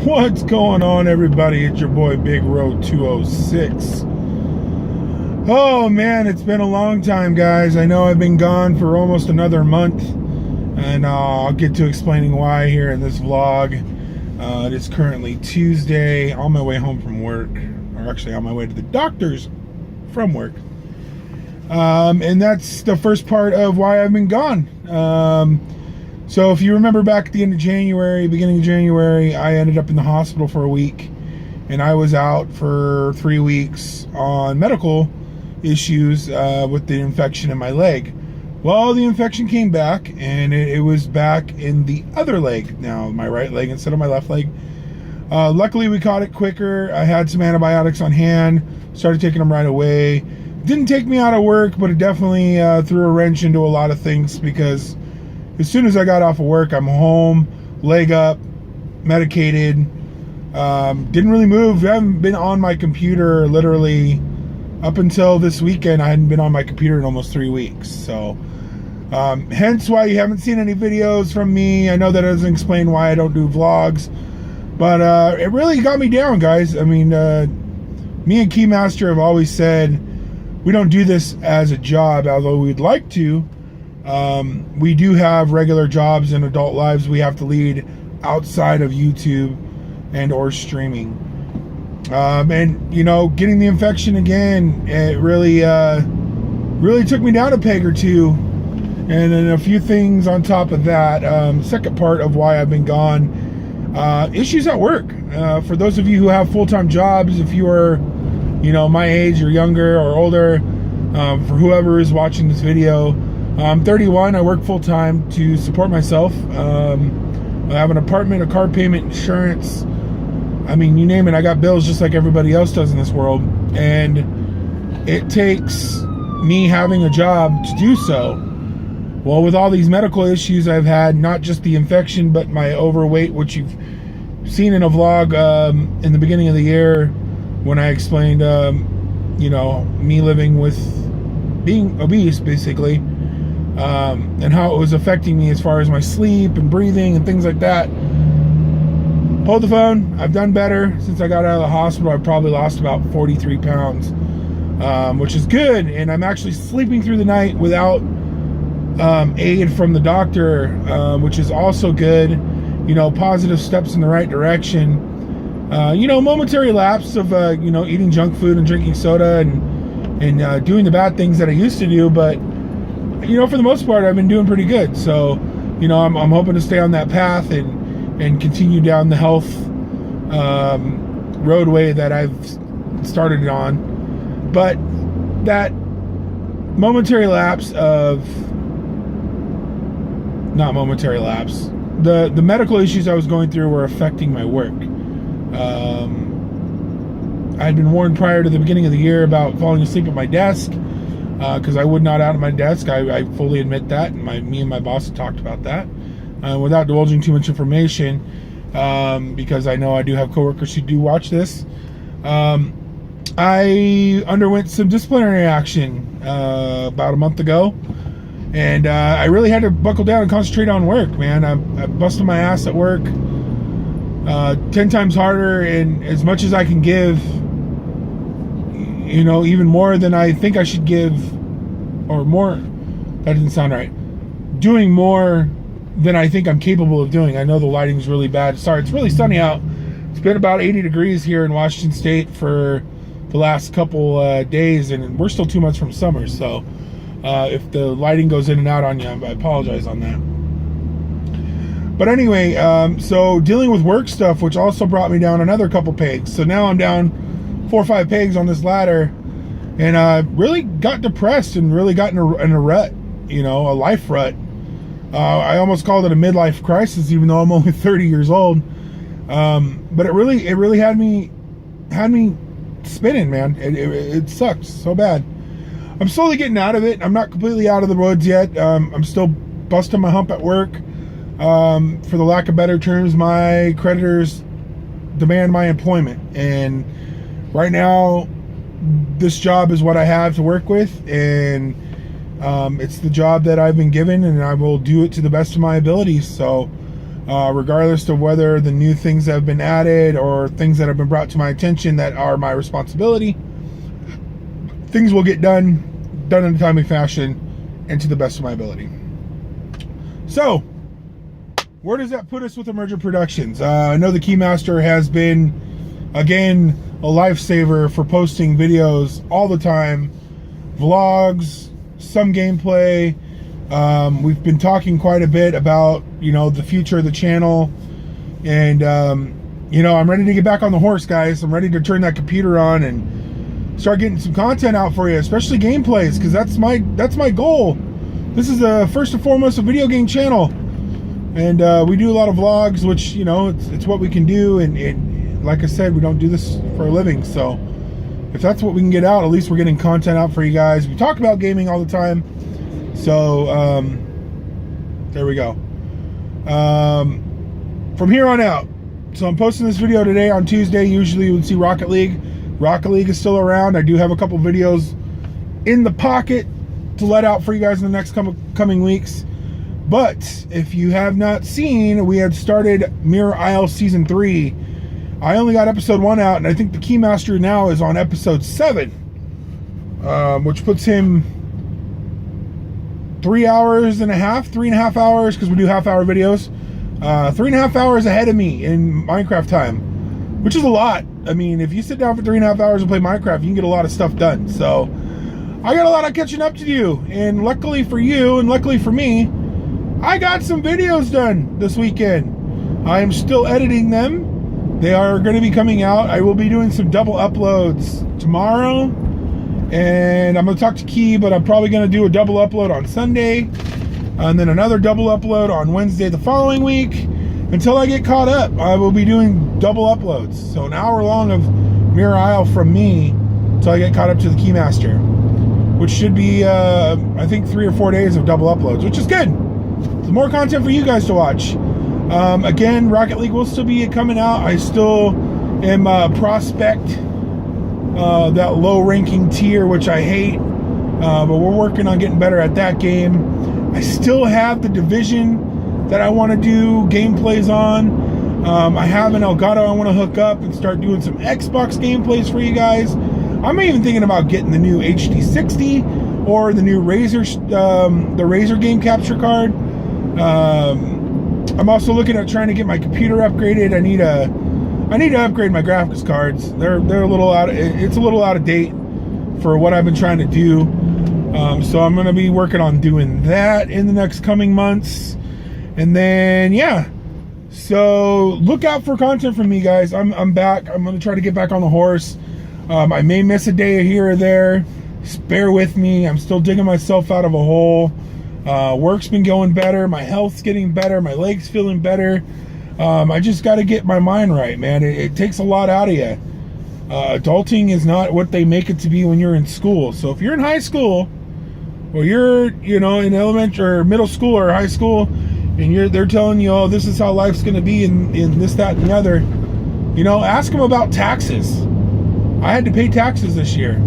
What's going on, everybody? It's your boy BIGRO 206. Oh man, it's been a long time, guys. I know I've been gone for almost another month, and I'll get to explaining why here in this vlog. It is currently Tuesday, on my way home from work, or actually on my way to the doctor's from work. And that's the first part of why I've been gone. So if you remember back at the end of January, beginning of January, I ended up in the hospital for a week, and I was out for 3 weeks on medical issues with the infection in my leg. Well, the infection came back, and it was back in the other leg now, my right leg instead of my left leg. Luckily, we caught it quicker. I had some antibiotics on hand, started taking them right away. Didn't take me out of work, but it definitely threw a wrench into a lot of things, because as soon as I got off of work, I'm home, leg up, medicated, didn't really move. I haven't been on my computer literally up until this weekend. I hadn't been on my computer in almost 3 weeks. So hence why you haven't seen any videos from me. I know that doesn't explain why I don't do vlogs, but it really got me down, guys. I mean, me and Keymaster have always said we don't do this as a job, although we'd like to. We do have regular jobs and adult lives we have to lead outside of YouTube and or streaming. And you know, getting the infection again, it really took me down a peg or two. And then a few things on top of that. Second part of why I've been gone, issues at work. For those of you who have full-time jobs, if you are, you know, my age or younger or older, for whoever is watching this video, I'm 31. I work full-time to support myself. I have an apartment, a car payment, insurance. I mean, you name it. I got bills just like everybody else does in this world. And it takes me having a job to do so. Well, with all these medical issues I've had, not just the infection, but my overweight, which you've seen in a vlog in the beginning of the year when I explained, you know, me living with being obese, basically. And how it was affecting me as far as my sleep and breathing and things like that. Hold the phone. I've done better since I got out of the hospital. I've probably lost about 43 pounds, which is good. And I'm actually sleeping through the night without aid from the doctor, which is also good. You know, positive steps in the right direction. You know, momentary lapse of you know, eating junk food and drinking soda and doing the bad things that I used to do, but you know, for the most part, I've been doing pretty good. So, you know, I'm hoping to stay on that path and continue down the health roadway that I've started on. But that momentary lapse of, not momentary lapse, the medical issues I was going through were affecting my work. I'd been warned prior to the beginning of the year about falling asleep at my desk, because I would not out of my desk. I fully admit that, and me and my boss had talked about that, without divulging too much information, because I know I do have coworkers who do watch this. I underwent some disciplinary action about a month ago, and I really had to buckle down and concentrate on work, man. I busted my ass at work 10 times harder, and as much as I can give, you know, even more than I think I should give, or more, that didn't sound right. Doing more than I think I'm capable of doing. I know the lighting's really bad. Sorry, it's really sunny out. It's been about 80 degrees here in Washington State for the last couple days, and we're still 2 months from summer. So if the lighting goes in and out on you, I apologize on that. But anyway, so dealing with work stuff, which also brought me down another couple pegs. So now I'm down 4 or 5 pegs on this ladder, and I really got depressed and really got in a rut, you know, a life rut. I almost called it a midlife crisis, even though I'm only 30 years old. But it really had me spinning, man. It sucked so bad. I'm slowly getting out of it. I'm not completely out of the woods yet. I'm still busting my hump at work. For the lack of better terms, my creditors demand my employment, and right now this job is what I have to work with, and it's the job that I've been given, and I will do it to the best of my abilities. So regardless of whether the new things have been added or things that have been brought to my attention that are my responsibility. Things will get done in a timely fashion and to the best of my ability. So, where does that put us with Emergent Productions? I know the Keymaster has been, again, a lifesaver for posting videos all the time, vlogs, some gameplay. We've been talking quite a bit about, the future of the channel, and I'm ready to get back on the horse, guys. I'm ready to turn that computer on and start getting some content out for you, especially gameplays, because that's my goal. This is first and foremost a video game channel, and we do a lot of vlogs, which it's what we can do, and like I said, we don't do this for a living, so if that's what we can get out, at least we're getting content out for you guys. We talk about gaming all the time, so there we go. From here on out, so I'm posting this video today on Tuesday. Usually you would see Rocket League. Rocket League is still around. I do have a couple videos in the pocket to let out for you guys in the next coming weeks. But if you have not seen, we had started Mirror Isle Season 3. I only got episode 1 out, and I think the Keymaster now is on episode 7, which puts him 3.5 hours, because we do half-hour videos, 3.5 hours ahead of me in Minecraft time, which is a lot. I mean, if you sit down for 3.5 hours and play Minecraft, you can get a lot of stuff done. So I got a lot of catching up to do, and luckily for you and luckily for me, I got some videos done this weekend. I am still editing them. They are going to be coming out. I will be doing some double uploads tomorrow, and I'm going to talk to Key, but I'm probably going to do a double upload on Sunday, and then another double upload on Wednesday the following week. Until I get caught up, I will be doing double uploads. So an hour long of Mirror Isle from me until I get caught up to the Keymaster, which should be, I think, 3 or 4 days of double uploads, which is good. Some more content for you guys to watch. Again, Rocket League will still be coming out. I still am prospect that low ranking tier, which I hate, but we're working on getting better at that game. I still have the Division that I want to do gameplays on. I have an Elgato I want to hook up and start doing some Xbox gameplays for you guys. I'm even thinking about getting the new HD60 or the new the Razer game capture card. I'm also looking at trying to get my computer upgraded. I need to upgrade my graphics cards. They're a little it's a little out of date for what I've been trying to do. So I'm going to be working on doing that in the next coming months. And then, yeah. So look out for content from me, guys. I'm back. I'm going to try to get back on the horse. I may miss a day here or there. Just bear with me. I'm still digging myself out of a hole. Work's been going better. My health's getting better. My legs feeling better. I just got to get my mind right, man. It takes a lot out of you. Adulting is not what they make it to be when you're in school. So if you're in high school, or you're, in elementary or middle school or high school, and they're telling you, oh, this is how life's going to be in this, that, and the other, ask them about taxes. I had to pay taxes this year.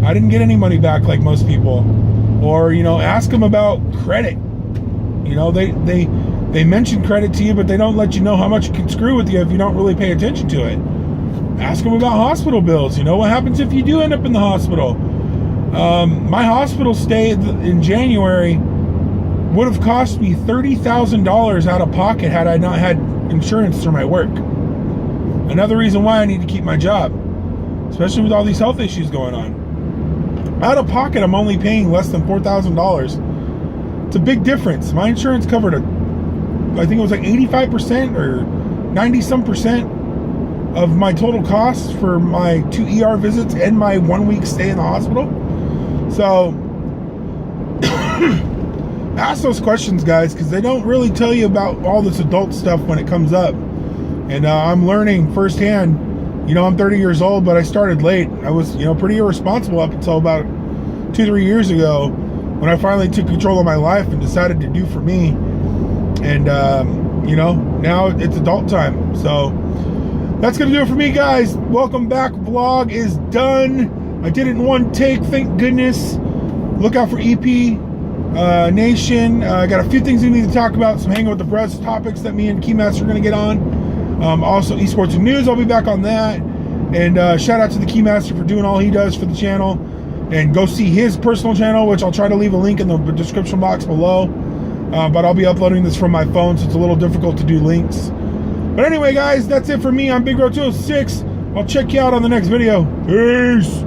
I didn't get any money back like most people. Or, ask them about credit. They mention credit to you, but they don't let you know how much it can screw with you if you don't really pay attention to it. Ask them about hospital bills. What happens if you do end up in the hospital? My hospital stay in January would have cost me $30,000 out of pocket had I not had insurance through my work. Another reason why I need to keep my job, especially with all these health issues going on. Out of pocket, I'm only paying less than $4,000. It's a big difference. My insurance covered I think it was like 85% or 90-some% of my total costs for my 2 ER visits and my 1 week stay in the hospital. So ask those questions, guys, because they don't really tell you about all this adult stuff when it comes up. And I'm learning firsthand. I'm 30 years old, but I started late. I was, pretty irresponsible up until about 2-3 years ago when I finally took control of my life and decided to do for me. And, now it's adult time. So that's going to do it for me, guys. Welcome back. Vlog is done. I did it in one take, thank goodness. Look out for EP Nation. I got a few things we need to talk about, some hanging with the press topics that me and Keymaster are going to get on. Also, esports and news, I'll be back on that. And shout out to the Keymaster for doing all he does for the channel. And go see his personal channel, which I'll try to leave a link in the description box below. But I'll be uploading this from my phone, so it's a little difficult to do links. But anyway, guys, that's it for me. I'm BIGRO 206. I'll check you out on the next video. Peace.